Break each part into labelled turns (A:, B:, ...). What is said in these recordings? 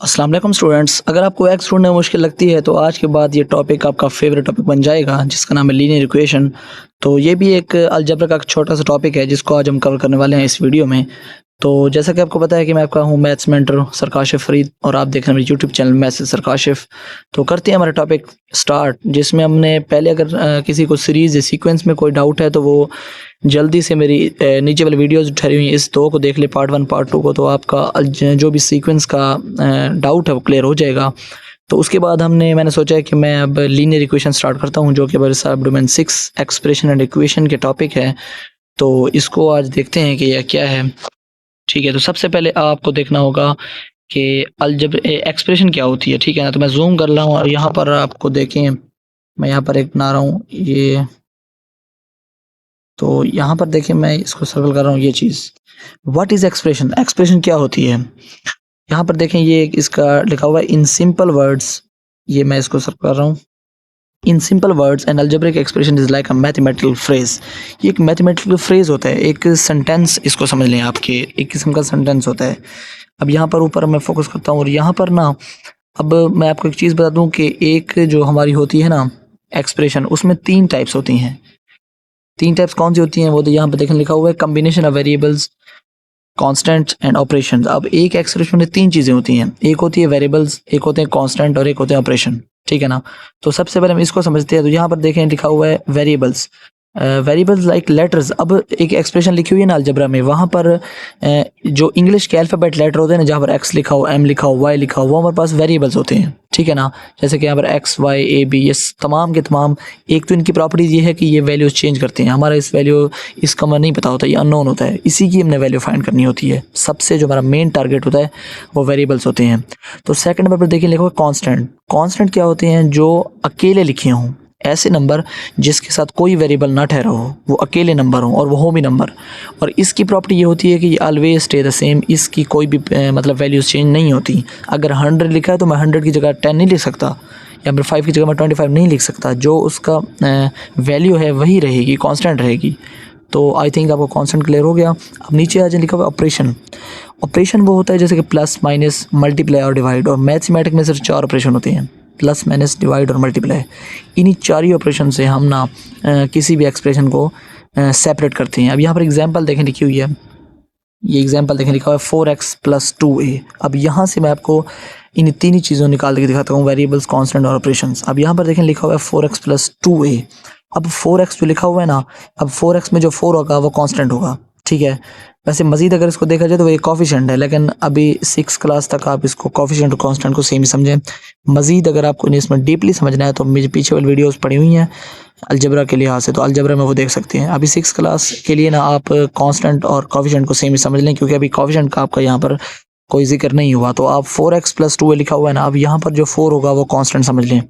A: अस्सलाम वालेकुम स्टूडेंट्स। अगर आपको एक्स ढूंढने में मुश्किल लगती है तो आज के बाद ये टॉपिक आपका फेवरेट टॉपिक बन जाएगा, जिसका नाम है लीनियर इक्वेशन। तो ये भी एक अलजेब्रा का एक छोटा सा टॉपिक है जिसको आज हम कवर करने वाले हैं इस वीडियो में। तो जैसा कि आपको पता है कि मैं आपका हूँ मैथ्स मेंटर सरकाशिफ फरीद और आप देख रहे हैं मेरे यूट्यूब चैनल मैथ्स सरकाशिफ। तो करते हैं हमारा टॉपिक स्टार्ट, जिसमें हमने पहले अगर किसी को सीरीज़ या सीक्वेंस में कोई डाउट है तो वो जल्दी से मेरी नीचे वाली वीडियोज़ ठहरी हुई इस दो को देख ले, पार्ट 1 पार्ट 2 को, तो आपका जो भी सीक्वेंस का डाउट है वो क्लियर हो जाएगा। तो उसके बाद मैंने सोचा है कि मैं अब लीनियर इक्वेशन स्टार्ट करता हूँ, जो कि हमारे साहब डोमेन 6 एक्सप्रेशन एंड इक्वेशन के टॉपिक है। तो इसको आज देखते हैं कि यह क्या है। ठीक है, तो सबसे पहले आपको देखना होगा कि अलजेब्रा एक्सप्रेशन क्या होती है। ठीक है ना, तो मैं जूम कर रहा हूँ और यहाँ पर आपको देखें, मैं यहाँ पर एक बना रहा हूँ ये। तो यहाँ पर देखिए, मैं इसको सर्कल कर रहा हूँ ये चीज़। What is expression? एक्सप्रेशन क्या होती है? यहाँ पर देखें, ये इसका लिखा हुआ है इन सिंपल वर्ड्स। ये मैं इसको सर्कल कर रहा हूँ। In simple words N algebraic expression is like a mathematical phrase. ये एक मैथमेटिकल फ्रेज होता है, एक सेंटेंस इसको समझ लें, आपके एक किस्म का सेंटेंस होता है। अब यहाँ पर ऊपर मैं फोकस करता हूँ और यहाँ पर ना, अब मैं आपको एक चीज़ बता दूँ कि एक जो हमारी होती है ना एक्सप्रेशन, उसमें 3 टाइप्स होती हैं। 3 टाइप्स कौन सी होती हैं वो तो यहाँ पर देखने लिखा हुआ है, combination of variables, constant and operation. अब एक एक्सप्रेशन में 3 चीज़ें होती हैं, एक होती है वेरिएबल्स, एक होते हैं कांस्टेंट और एक होते हैं ऑपरेशन। ठीक है ना, तो सबसे पहले हम इसको समझते हैं। तो यहाँ पर देखें लिखा हुआ है वेरिएबल्स। Variables like letters. अब एक एक्सप्रेशन लिखी हुई है ना अलजेब्रा में, वहाँ पर जो इंग्लिश के अल्फ़ाबेट लेटर होते हैं ना, जहाँ पर एक्स लिखा हो, एम लिखा हो, वाई लिखा हो, वो हमारे पास वेरिएबल्स होते हैं। ठीक है ना, जैसे कि यहाँ पर एक्स वाई ए बी, ये तमाम के तमाम, एक तो इनकी प्रॉपर्टीज़ ये है कि ये वैल्यूज चेंज करते हैं। हमारा इस वैल्यू, इसका हमें नहीं पता होता, ये अननोन होता है, इसी की हमने वैल्यू फाइंड करनी होती है। सबसे जो हमारा मेन टारगेट होता है वो वेरिएबल्स होते हैं। तो सेकंड नंबर पर देखिए लिखा हुआ कांस्टेंट। कांस्टेंट क्या होते हैं? जो अकेले लिखे हों, ऐसे नंबर जिसके साथ कोई वेरिएबल ना ठहरा हो, वो अकेले नंबर हो और वो होमी नंबर। और इसकी प्रॉपर्टी ये होती है कि ये ऑलवेज स्टे द सेम, इसकी कोई भी मतलब वैल्यूज चेंज नहीं होती। अगर 100 लिखा है तो मैं 100 की जगह 10 नहीं लिख सकता, या फिर 5 की जगह मैं 25 नहीं लिख सकता। जो उसका वैल्यू है वही रहेगी, कांस्टेंट रहेगी। तो आई थिंक आपको कांस्टेंट क्लियर हो गया। अब नीचे आ जाए, लिखा हुआ ऑपरेशन। ऑपरेशन वो होता है जैसे कि प्लस माइनस मल्टीप्लाई और डिवाइड, और मैथमेटिक्स में सिर्फ 4 ऑपरेशन होते हैं, प्लस माइनस डिवाइड और मल्टीप्लाई। इन्हीं 4 ही ऑपरेशन से हम ना किसी भी एक्सप्रेशन को सेपरेट करते हैं। अब यहाँ पर एग्जांपल देखें लिखी हुई है, ये एग्जांपल देखें लिखा हुआ है 4x + 2a। अब यहाँ से मैं आपको इन 3 ही चीज़ों निकाल के दिखाता हूँ, वेरिएबल्स, कांस्टेंट और ऑपरेशंस। अब यहाँ पर देखें लिखा हुआ है 4x + 2a। अब 4x जो लिखा हुआ है ना, अब 4x में जो 4 होगा वो कांस्टेंट होगा। ठीक है, वैसे मज़ीद अगर इसको देखा जाए तो वो एक कॉफिशेंट है, लेकिन अभी 6 क्लास तक आप इसको कॉफिशेंट और कांस्टेंट को सेम ही समझें। मज़ीद अगर आपको इसमें डीपली समझना है तो मेरे पीछे वाली वीडियोस पड़ी हुई हैं अलजेब्रा के लिहाज से, तो अलजेब्रा में वो देख सकते हैं। अभी 6 क्लास के लिए ना आप कांस्टेंट और कॉफिशेंट को सेम ही समझ लें, क्योंकि अभी कॉफिशेंट का आपका यहाँ पर कोई जिक्र नहीं हुआ। तो आप 4x + 2a लिखा हुआ है ना, अब यहाँ पर जो 4 होगा वो कांस्टेंट समझ लें,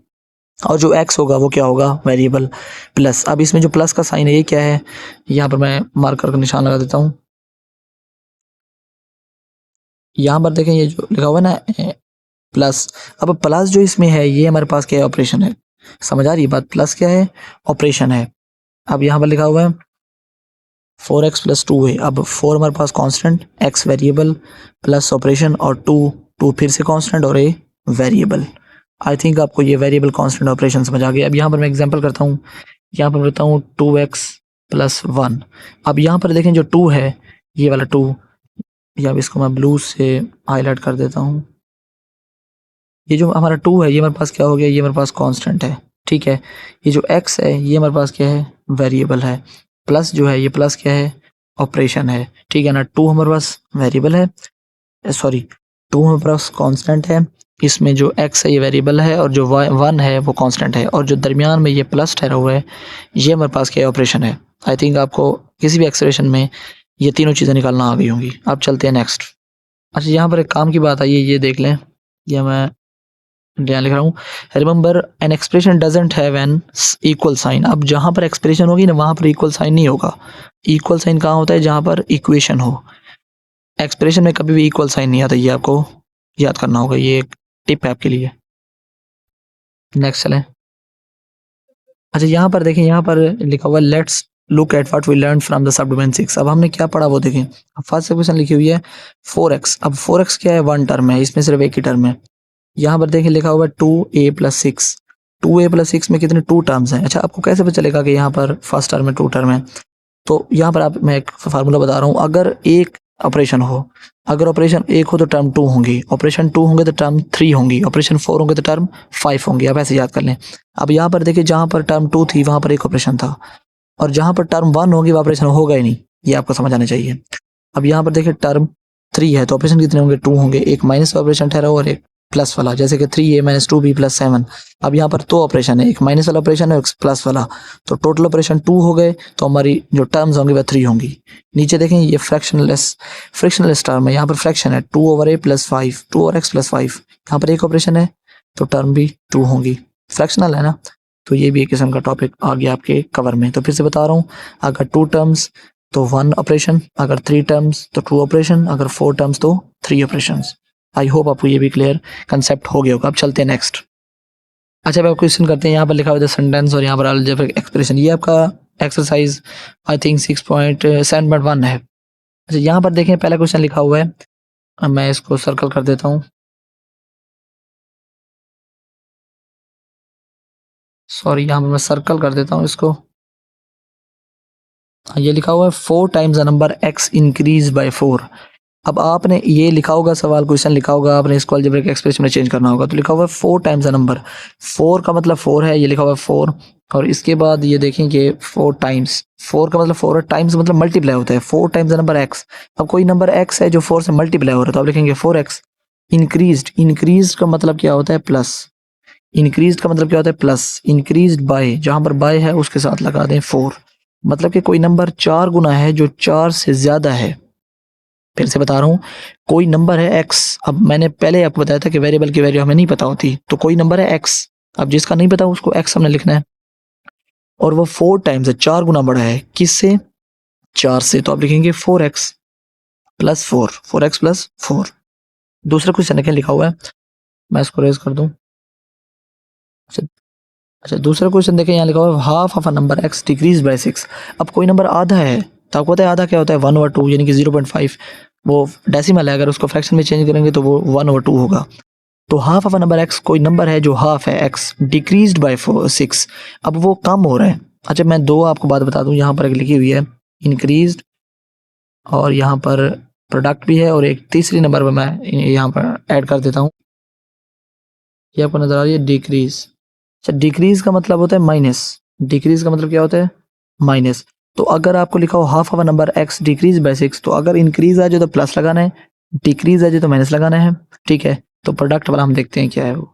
A: और जो x होगा वो क्या होगा? वेरिएबल। प्लस, अब इसमें जो प्लस का साइन है ये क्या है? यहाँ पर मैं मार्कर का निशान लगा देता हूँ। यहाँ पर देखें, ये जो लिखा हुआ है ना प्लस, अब प्लस जो इसमें है ये हमारे पास क्या है? ऑपरेशन है। समझ आ रही है बात? प्लस क्या है? ऑपरेशन है। अब यहाँ पर लिखा हुआ है 4x + 2a। अब 4 हमारे पास constant, x variable, plus operation, और 2 फिर से कांस्टेंट और a वेरिएबल। आई थिंक आपको ये वेरिएबल, कांस्टेंट, ऑपरेशन समझ आ गया। अब यहाँ पर मैं एग्जांपल करता हूँ, यहाँ पर बताता हूँ 2x + 1। अब यहाँ पर देखें जो 2 है, ये वाला 2, या इसको मैं ब्लू से हाईलाइट कर देता हूँ। ये जो हमारा 2 है ये हमारे पास क्या हो गया? ये हमारे पास कांस्टेंट है। ठीक है, ये जो x है ये हमारे पास क्या है? वेरिएबल है। प्लस जो है, ये प्लस क्या है? ऑपरेशन है। ठीक है ना, 2 हमारे पास वेरिएबल है, सॉरी 2 हमारे पास कांस्टेंट है, इसमें जो x है ये वेरिएबल है, और जो 1 है वो कांस्टेंट है, और जो दरमियान में ये प्लस ठहरा हुआ है ये हमारे पास क्या है? ऑपरेशन है। आई थिंक आपको किसी भी एक्सप्रेशन में ये तीनों चीज़ें निकालना आ गई होंगी। अब चलते हैं नेक्स्ट। अच्छा, यहाँ पर एक काम की बात आई है, ये देख लें, ये मैं यहाँ लिख रहा हूँ, remember an expression doesn't have an equal sign. अब जहाँ पर एक्सप्रेशन होगी ना वहाँ पर इक्वल साइन नहीं होगा। इक्वल साइन कहाँ होता है? जहाँ पर इक्वेशन हो। एक्सप्रेशन में कभी भी इक्वल साइन नहीं आता, ये आपको याद करना होगा, ये एक टिप है आपके लिए। नेक्स्ट चलें। अच्छा, यहाँ पर देखें, यहाँ पर लिखा हुआ है let's look at what we learn from the sub domain 6। अब हमने क्या पढ़ा वो देखें। अब फर्स्ट क्वेश्चन लिखी हुई है 4x। अब 4x क्या है, वन टर्म है, इसमें सिर्फ एक ही टर्म है। यहाँ पर देखिए लिखा हुआ है 2a + 6। 2a + 6 में कितने 2 टर्म्स हैं। अच्छा आपको कैसे पता चलेगा कि यहाँ पर फर्स्ट टर्म में 2 टर्म है। तो यहाँ पर आप मैं एक फार्मूला बता रहा हूँ। अगर एक ऑपरेशन हो, अगर ऑपरेशन 1 हो तो टर्म 2 होंगी, ऑपरेशन 2 होंगे तो टर्म 3 होंगी, ऑपरेशन 4 होंगे तो टर्म 5 होंगी। आप ऐसे याद कर लें। अब यहाँ पर देखिए जहाँ पर टर्म 2 थी वहाँ पर एक ऑपरेशन था, और जहाँ पर टर्म 1 होगी वो ऑपरेशन होगा ही नहीं। ये आपको समझ आना चाहिए। अब यहाँ पर देखिए टर्म 3 है तो ऑपरेशन कितने होंगे, 2 होंगे। एक माइनस का ऑपरेशन ठहरा और एक प्लस वाला, जैसे कि 3a - 2b + 7। अब यहाँ पर 2 ऑपरेशन है, एक माइनस वाला ऑपरेशन है और एक प्लस वाला, तो टोटल ऑपरेशन 2 हो गए। तो हमारी जो टर्म्स होंगी वह 3 होंगी। नीचे देखें ये फ्रैक्शनलेस टर्म है, यहाँ पर फ्रैक्शन है 2/a + 5, 2/x + 5। यहाँ पर एक ऑपरेशन है तो टर्म भी 2 होंगी, फ्रैक्शनल है ना। तो ये भी एक किस्म का टॉपिक आ गया आपके कवर में। तो फिर से बता रहा हूँ, अगर 2 टर्म्स तो 1 ऑपरेशन, अगर 3 टर्म्स तो 2 ऑपरेशन, अगर 4 टर्म्स तो 3 ऑपरेशंस। आई होप आपको ये भी क्लियर कंसेप्ट हो गया होगा। अब चलते हैं नेक्स्ट। अच्छा अब क्वेश्चन करते हैं। यहाँ पर लिखा हुआ है सेंटेंस और यहाँ पर अलजेब्रिक एक्सप्रेशन। ये आपका एक्सरसाइज आई थिंक 6.7.1 है। अच्छा यहाँ पर देखें पहला क्वेश्चन लिखा हुआ है, अब मैं इसको सर्कल कर देता हूँ। सॉरी यहाँ पर मैं सर्कल कर देता हूँ इसको। ये लिखा हुआ है 4 times the number x increase by 4। अब आपने ये लिखा होगा, सवाल क्वेश्चन लिखा होगा, आपने इसको अलजेब्रिक एक्सप्रेशन में चेंज करना होगा। तो लिखा हुआ है 4 टाइम्स द नंबर, 4 का मतलब 4 है, ये लिखा हुआ है 4। और इसके बाद ये देखेंगे 4 टाइम्स, 4 का मतलब 4 है, टाइम्स मतलब मल्टीप्लाई होता है। 4 टाइम्स द नंबर x। अब कोई नंबर x है जो 4 से मल्टीप्लाई हो रहा है तो आप लिखेंगे 4x। इंक्रीज का मतलब क्या होता है, प्लस। इंक्रीज का मतलब क्या होता है, प्लस। इंक्रीज बाय, जहां पर बाय है उसके साथ लगा दें 4। मतलब कि कोई नंबर 4 गुना है जो 4 से ज्यादा है। फिर से बता रहा हूँ, कोई नंबर है x। अब मैंने पहले आपको बताया था कि वेरिएबल की वैल्यू हमें नहीं पता होती, तो कोई नंबर है x। अब जिसका नहीं पता उसको x हमने लिखना है, और वो 4 टाइम्स है, 4 गुना बड़ा है, किससे, 4 से। तो आप लिखेंगे 4x + 4, 4x + 4। दूसरा क्वेश्चन क्या लिखा हुआ है, मैं इसको रेज कर दूं। अच्छा अच्छा दूसरा क्वेश्चन देखें, यहाँ लिखा हुआ है half of a number x decrease by 6। अब कोई नंबर आधा है तो आपको पता है आधा क्या होता है, 1/2, यानी कि 0.5। वो डेसिमल है, अगर उसको फ्रैक्शन में चेंज करेंगे तो वो 1/2 होगा। तो half of a number x, कोई नंबर है जो हाफ है x डिक्रीज्ड बाय 6। अब वो कम हो रहा है। अच्छा मैं दो आपको बात बता दूं, यहाँ पर एक लिखी हुई है इंक्रीज्ड, और यहाँ पर प्रोडक्ट भी है, और एक तीसरी नंबर पर मैं यहाँ पर ऐड कर देता हूँ। ये आपको नजर आ रही है डिक्रीज। अच्छा डिक्रीज का मतलब होता है माइनस, डिक्रीज का मतलब क्या होता है, माइनस। तो अगर आपको लिखा हो half of a number x decrease by 6, तो अगर इंक्रीज आ जाए तो प्लस लगाना है, डिक्रीज आ जाए तो माइनस लगाना है। ठीक है, तो प्रोडक्ट वाला हम देखते हैं क्या है वो।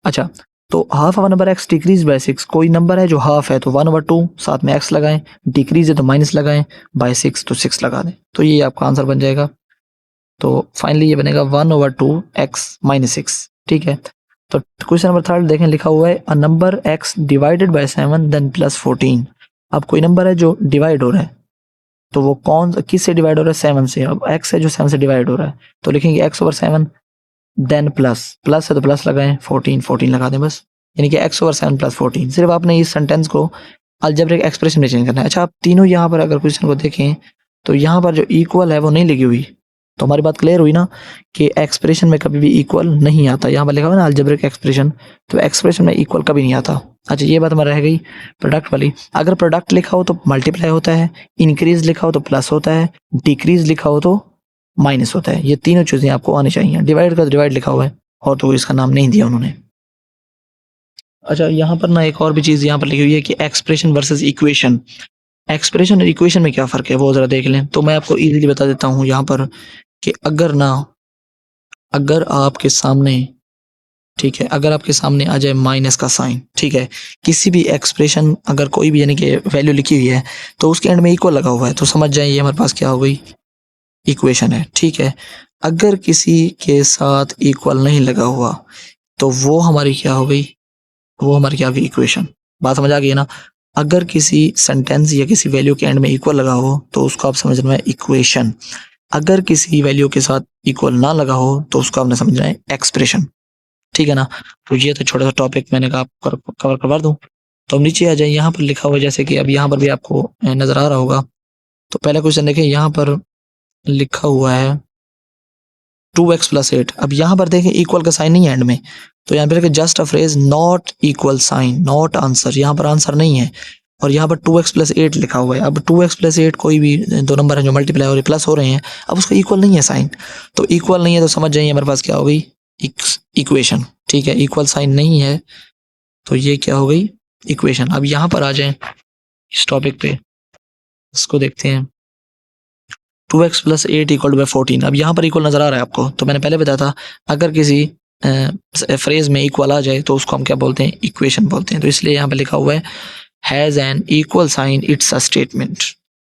A: अच्छा तो half of number x decrease by 6, कोई नंबर है जो हाफ है तो 1/2, साथ में x लगाएं, डिक्रीज है तो माइनस लगाएं, बाय 6 तो 6 लगा दें। तो ये आपका आंसर बन जाएगा। तो फाइनली ये बनेगा 1/2 x - 6। ठीक है, तो क्वेश्चन नंबर 3 देखें, लिखा हुआ है a number x divided by 7 then +14। अब कोई नंबर है जो डिवाइड हो रहा है, तो वो कौन किस से डिवाइड हो रहा है, 7 से। अब x है जो 7 से डिवाइड हो रहा है, तो लिखेंगे x/7 देन प्लस है तो प्लस लगाएं, 14 लगा दें बस, यानी कि x/7 + 14। सिर्फ आपने इस सेंटेंस को अलजेब्रिक एक्सप्रेशन में चेंज करना है। अच्छा आप तीनों यहाँ पर अगर क्वेश्चन को देखें तो यहाँ पर जो इक्वल है वो नहीं लगी हुई, तो हमारी बात क्लियर हुई ना कि एक्सप्रेशन में कभी भी इक्वल नहीं आता। यहाँ पर लिखा हुआ ना अलजेब्रिक एक्सप्रेशन, तो एक्सप्रेशन में इक्वल कभी नहीं आता। अच्छा ये बात हमारी रह गई प्रोडक्ट वाली। अगर प्रोडक्ट लिखा हो तो मल्टीप्लाई होता है, इंक्रीज लिखा हो तो प्लस होता है, डिक्रीज लिखा हो तो माइनस होता है। ये तीनों चीजें आपको आनी चाहिए। डिवाइड का डिवाइड लिखा हुआ है, और तो इसका नाम नहीं दिया उन्होंने। अच्छा यहाँ पर ना एक और भी चीज यहाँ पर लिखी हुई है कि एक्सप्रेशन वर्सेस इक्वेशन। एक्सप्रेशन और इक्वेशन में क्या फर्क है वो जरा देख लें। तो मैं आपको इजीली बता देता हूँ यहाँ पर कि अगर आपके सामने, ठीक है, अगर आपके सामने आ जाए माइनस का साइन, ठीक है, किसी भी एक्सप्रेशन अगर कोई भी यानी कि वैल्यू लिखी हुई है तो उसके एंड में इक्वल लगा हुआ है, तो समझ जाए ये हमारे पास क्या हो गई, इक्वेशन है। ठीक है, अगर किसी के साथ इक्वल नहीं लगा हुआ तो वो हमारी क्या हो गई, वो हमारी क्या हो गई, इक्वेशन। बात समझ आ गई है ना। अगर किसी सेंटेंस या किसी वैल्यू के एंड में इक्वल लगा हो तो उसको आप समझना है इक्वेशन। अगर किसी वैल्यू के साथ इक्वल ना लगा हो तो उसको आपने समझना है एक्सप्रेशन। ठीक है ना। तो ये तो छोटा सा टॉपिक मैंने कहा कवर करवा दूं। तो हम नीचे आ जाए, यहाँ पर लिखा हुआ है जैसे कि अब यहाँ पर भी आपको नजर आ रहा होगा। तो पहला क्वेश्चन देखें, यहाँ पर लिखा हुआ है 2x + 8। अब यहाँ पर देखें इक्वल का साइन नहीं है एंड में, तो यहाँ पे लिखा just a phrase not equal sign, not answer, यहाँ पर आंसर नहीं है। और यहाँ पर 2x + 8 लिखा हुआ है। अब 2x + 8 कोई भी दो नंबर है जो मल्टीप्लाई और प्लस हो रहे हैं, अब उसका इक्वल नहीं है साइन, तो इक्वल नहीं है तो समझ जाइए हमारे पास क्या हो गई, इक्वेशन। ठीक है, इक्वल साइन नहीं है तो ये क्या हो गई, इक्वेशन। अब यहाँ पर आ जाए इस टॉपिक पे, इसको देखते हैं। 2x + 8 = 14। अब यहाँ पर इक्वल नजर आ रहा है आपको, तो मैंने पहले बताया था अगर किसी फ्रेज में इक्वल आ जाए तो उसको हम क्या बोलते हैं, इक्वेशन बोलते हैं। तो इसलिए यहाँ पे लिखा हुआ है has an equal sign, it's a statement.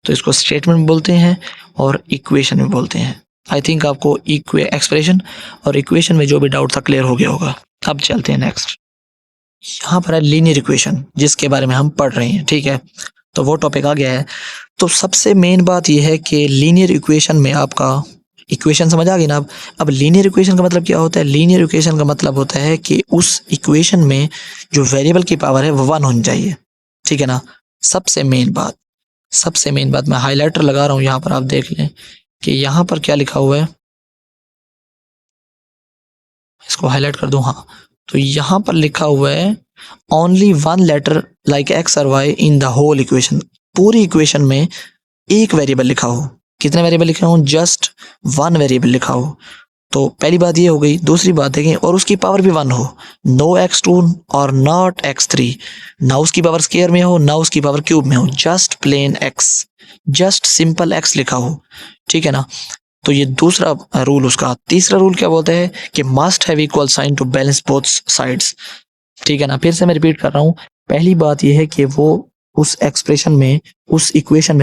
A: तो इसको स्टेटमेंट बोलते हैं और इक्वेशन भी बोलते हैं। आई थिंक आपको एक्सप्रेशन और इक्वेशन में जो भी डाउट था क्लियर हो गया होगा। अब चलते हैं नेक्स्ट। यहाँ पर है लीनियर इक्वेशन, जिसके बारे में हम पढ़ रहे हैं। ठीक है, तो वो टॉपिक आ गया है। तो सबसे मेन बात यह है कि लीनियर इक्वेशन में आपका इक्वेशन समझ आ गई ना। अब लीनियर इक्वेशन का मतलब क्या होता है, लीनियर इक्वेशन का मतलब होता है कि उस इक्वेशन में जो वेरिएबल की पावर है वो 1 होनी चाहिए। ठीक है ना, सबसे मेन बात मैं हाईलाइटर लगा रहा हूं, यहाँ पर आप देख लें कि यहाँ पर क्या लिखा हुआ है, इसको हाईलाइट कर दूं। हाँ, तो यहाँ पर लिखा हुआ है ओनली 1 लेटर लाइक एक्स और y in the whole equation. पूरी इक्वेशन में एक वेरिएबल लिखा हो। कितने वेरिएबल लिखे हो, जस्ट 1 वेरिएबल लिखा हो। तो पहली बात ये हो गई। दूसरी बात है कि और उसकी पावर भी 1 हो, नो x2 और नॉट x3, ना उसकी पावर स्क्वायर में हो ना उसकी पावर क्यूब में हो, just plain x, just simple x लिखा हो। ठीक है ना, तो ये दूसरा रूल उसका। तीसरा रूल क्या बोलता है कि must have equal sign to balance both sides. ठीक है ना, फिर से मैं रिपीट कर रहा हूँ। पहली बात यह है कि वो उस एक्सप्रेशन में, उस इक्वेशन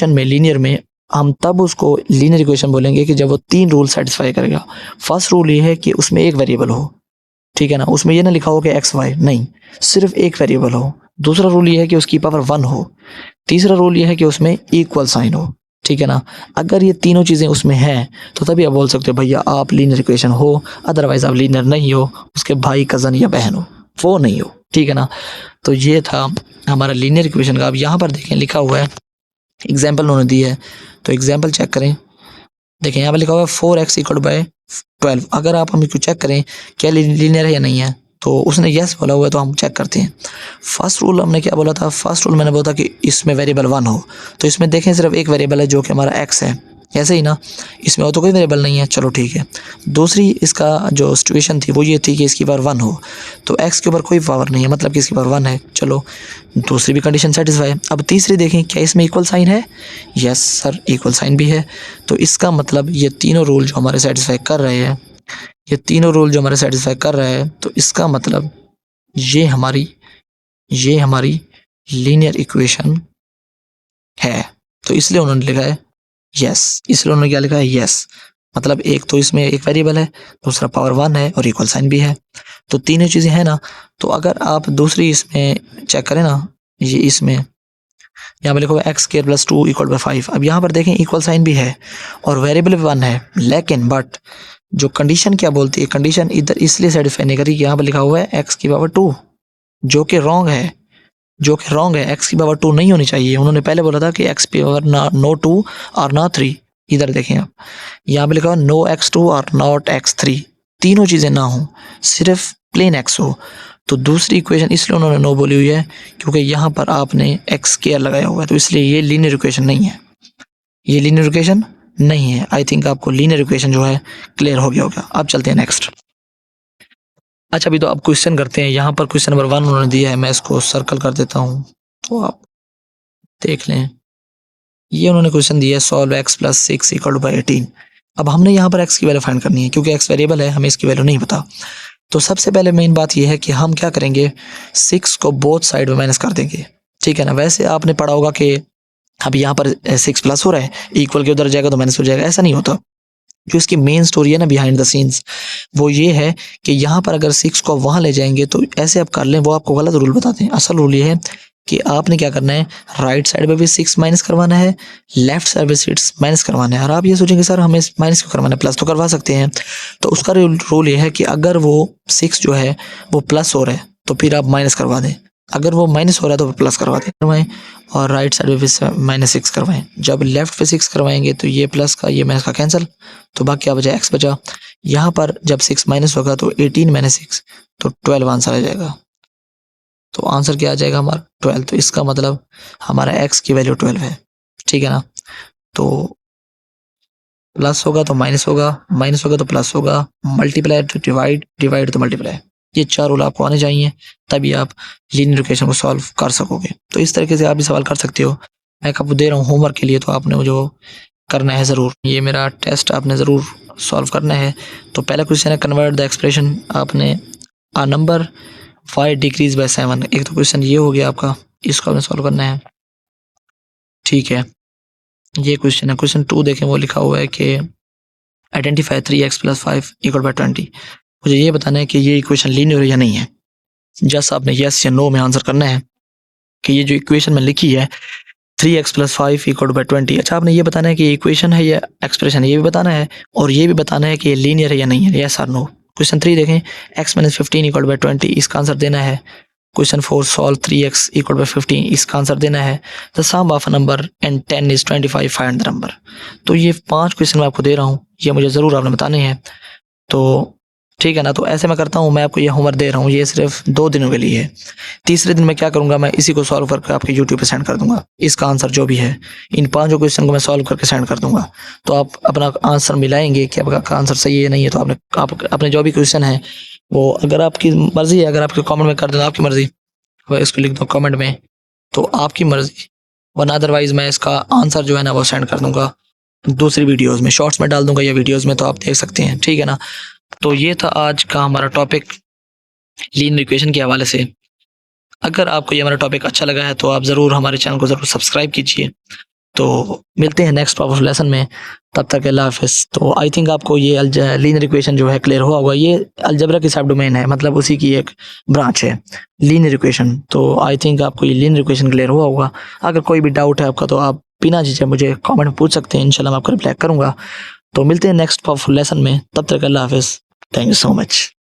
A: में लीनियर में हम तब उसको लीनियर इक्वेशन बोलेंगे कि जब वो 3 रूल सेटिस्फाई करेगा। फर्स्ट रूल ये है कि उसमें एक वेरिएबल हो। ठीक है ना, उसमें ये ना लिखा हो कि एक्स वाई, नहीं, सिर्फ एक वेरिएबल हो। दूसरा रूल ये है कि उसकी पावर 1 हो। तीसरा रूल ये है कि उसमें इक्वल साइन हो। ठीक है ना, अगर ये तीनों चीज़ें उसमें हैं तो तभी आप बोल सकते हो भैया आप लीनियर इक्वेशन हो, अदरवाइज आप लीनियर नहीं हो, उसके भाई, कज़न या बहन हो, वो नहीं हो। ठीक है ना, तो ये था हमारा लीनियर इक्वेशन का। अब यहाँ पर देखें लिखा हुआ है, एग्जाम्पल उन्होंने दी है, तो एग्जाम्पल चेक करें। देखें यहाँ पर लिखा हुआ है 4x = 12। अगर आप हम इसको चेक करें क्या लीनियर है या नहीं है, तो उसने यस बोला हुआ है, तो हम चेक करते हैं। फर्स्ट रूल हमने क्या बोला था, फर्स्ट रूल मैंने बोला था कि इसमें वेरिएबल 1 हो। तो इसमें देखें सिर्फ एक वेरिएबल है जो कि हमारा x है, ऐसे ही ना, इसमें और तो कोई वेरिएबल नहीं है, चलो ठीक है। दूसरी इसका जो सिचुएशन थी वो ये थी कि इसकी पावर 1 हो, तो x के ऊपर कोई पावर नहीं है, मतलब कि इसकी पावर 1 है, चलो दूसरी भी कंडीशन सेटिस्फाई है। अब तीसरी देखें क्या इसमें इक्वल साइन है, यस सर इक्वल साइन भी है। तो इसका मतलब ये तीनों रूल जो हमारे सेटिस्फाई कर रहे हैं, तो इसका मतलब ये हमारी लीनियर इक्वेशन है। तो इसलिए उन्होंने लिखा है यस, इसलिए उन्होंने क्या लिखा है, यस। मतलब एक तो इसमें एक वेरिएबल है, दूसरा पावर 1 है और इक्वल साइन भी है, तो तीनों चीज़ें हैं ना। तो अगर आप दूसरी इसमें चेक करें ना, ये इसमें यहाँ पे लिखो x² + 2 = 5। अब यहाँ पर देखें इक्वल साइन भी है और वेरिएबल भी 1 है, लेकिन बट जो कंडीशन क्या बोलती है, कंडीशन इधर इसलिए सेटिस्फाई नहीं करी कि यहाँ पर लिखा हुआ है x⁻², जो कि रॉन्ग है, x⁻² नहीं होनी चाहिए। उन्होंने पहले बोला था कि x⁻, नो 2 और ना 3। इधर देखें आप, यहाँ पे लिखा हुआ नो x2 और नॉट x3, तीनों चीज़ें ना हो, सिर्फ प्लेन x हो। तो दूसरी इक्वेशन इसलिए उन्होंने नो बोली हुई है क्योंकि यहाँ पर आपने x² लगाया हुआ है, तो इसलिए ये लीनियर इक्वेशन नहीं है। आई थिंक आपको लीनियर इक्वेशन जो है क्लियर हो गया होगा। अब चलते हैं नेक्स्ट। अच्छा, अभी तो आप क्वेश्चन करते हैं। यहाँ पर क्वेश्चन नंबर 1 उन्होंने दिया है, मैं इसको सर्कल कर देता हूँ तो आप देख लें। ये उन्होंने क्वेश्चन दिया है सॉल्व x + 6 = 18। अब हमने यहाँ पर x की वैल्यू फाइंड करनी है, क्योंकि x वेरिएबल है, हमें इसकी वैल्यू नहीं पता। तो सबसे पहले मेन बात यह है कि हम क्या करेंगे, 6 को बोथ साइड में माइनस कर देंगे। ठीक है ना, वैसे आपने पढ़ा होगा कि अब यहाँ पर 6 प्लस हो रहा है, इक्वल के उधर जाएगा तो माइनस हो जाएगा, ऐसा नहीं होता। जो इसकी मेन स्टोरी है ना बिहाइंड द सीन्स, वो ये है कि यहाँ पर अगर 6 को वहाँ ले जाएंगे तो ऐसे आप कर लें, वो आपको गलत रूल बताते हैं। असल रूल ये है कि आपने क्या करना है, राइट साइड पे भी 6 माइनस करवाना है, लेफ्ट साइड पे 6 माइनस करवाना है। और आप ये सोचेंगे सर हमें माइनस क्यों करवाना है, प्लस तो करवा सकते हैं। तो उसका रूल ये है कि अगर वो 6 जो है वो प्लस हो रहा है तो फिर आप माइनस करवा दें, अगर वो माइनस हो रहा है तो प्लस करवाएं और राइट साइड पे फिर -6 करवाएं। जब लेफ्ट पे 6 करवाएंगे तो ये प्लस का ये माइनस का कैंसिल, तो बाकी क्या बचा, x बचा। यहाँ पर जब 6 माइनस होगा तो 18 माइनस 6 तो 12 आंसर आ जाएगा। तो आंसर क्या आ जाएगा हमारा 12। तो इसका मतलब हमारा x की वैल्यू 12 है, ठीक है ना। तो प्लस होगा तो माइनस होगा, माइनस होगा तो प्लस होगा, मल्टीप्लाई तो डिवाइड, डिवाइड तो मल्टीप्लाई। ये 4 रूल आपको आने चाहिए, तभी आप लीनियर इक्वेशन को सॉल्व कर सकोगे। तो इस तरीके से आप भी सवाल कर सकते हो। मैं आपको दे रहा हूँ होमवर्क के लिए, तो आपने जो करना है ज़रूर, ये मेरा टेस्ट आपने ज़रूर सॉल्व करना है। तो पहला क्वेश्चन है कन्वर्ट द एक्सप्रेशन, आपने आ नंबर 5 डिक्रीज बाय 7। एक तो क्वेश्चन ये हो गया आपका, इसको आपने सॉल्व करना है, ठीक है। ये क्वेश्चन है। क्वेश्चन 2 देखें, वो लिखा हुआ है कि आइडेंटिफाई 3x + 5 = 20। मुझे ये बताना है कि ये इक्वेशन लीनियर है या नहीं है। जस्ट आपने यस या नो में आंसर करना है कि ये जो इक्वेशन में लिखी है 3x + 5 = 20। अच्छा, आपने ये बताना है कि इक्वेशन है या एक्सप्रेशन है, ये भी बताना है, और ये भी बताना है कि ये लीनियर है या नहीं है, यस और नो। क्वेश्चन 3 देखें, x - 15 = 20, इसका आंसर देना है। क्वेश्चन 4 सॉल्व 3x = 15, इसका आंसर देना है। The sum of a number and 10 is 25, find the number. तो ये 5 क्वेश्चन मैं आपको दे रहा हूँ, ये मुझे ज़रूर आपने बताने हैं। तो ठीक है ना। तो ऐसे मैं करता हूँ, मैं आपको ये होमवर्क दे रहा हूँ, ये सिर्फ 2 दिनों के लिए है। तीसरे दिन मैं क्या करूँगा, मैं इसी को सॉल्व करके आपके यूट्यूब पे सेंड कर दूंगा। इसका आंसर जो भी है, इन 5 क्वेश्चन को मैं सॉल्व करके सेंड कर दूंगा। तो आप अपना आंसर मिलाएंगे कि आपका आंसर सही है या नहीं है। तो आप अपने जो भी क्वेश्चन है वो, अगर आपकी मर्जी है, अगर आपके कमेंट में कर देना, आपकी मर्जी, वह इसको लिख दो कमेंट में, तो आपकी मर्जी। वरना अदरवाइज मैं इसका आंसर जो है ना वो सेंड कर दूंगा दूसरी वीडियोस में, शॉर्ट्स में डाल दूंगा या वीडियोस में, तो आप देख सकते हैं, ठीक है ना। तो ये था आज का हमारा टॉपिक लीनियर इक्वेशन के हवाले से। अगर आपको ये हमारा टॉपिक अच्छा लगा है तो आप ज़रूर हमारे चैनल को ज़रूर सब्सक्राइब कीजिए। तो मिलते हैं नेक्स्ट पावरफुल लेसन में, तब तक अल्लाह हाफ़िज़। तो आई थिंक आपको ये लीनियर इक्वेशन जो है क्लियर हुआ होगा। ये अलजेब्रा की सब डोमेन है, मतलब उसी की एक ब्रांच है लीनियर इक्वेशन। तो आई थिंक आपको ये लीनियर इक्वेशन क्लियर हुआ होगा। अगर कोई भी डाउट है आपका तो आप बिना झिझक मुझे कमेंट में पूछ सकते हैं, इंशाल्लाह मैं आपको रिप्लाई करूँगा। तो मिलते हैं नेक्स्ट पावरफुल लेसन में, तब तक अल्लाह हाफ़िज़। Thank you so much.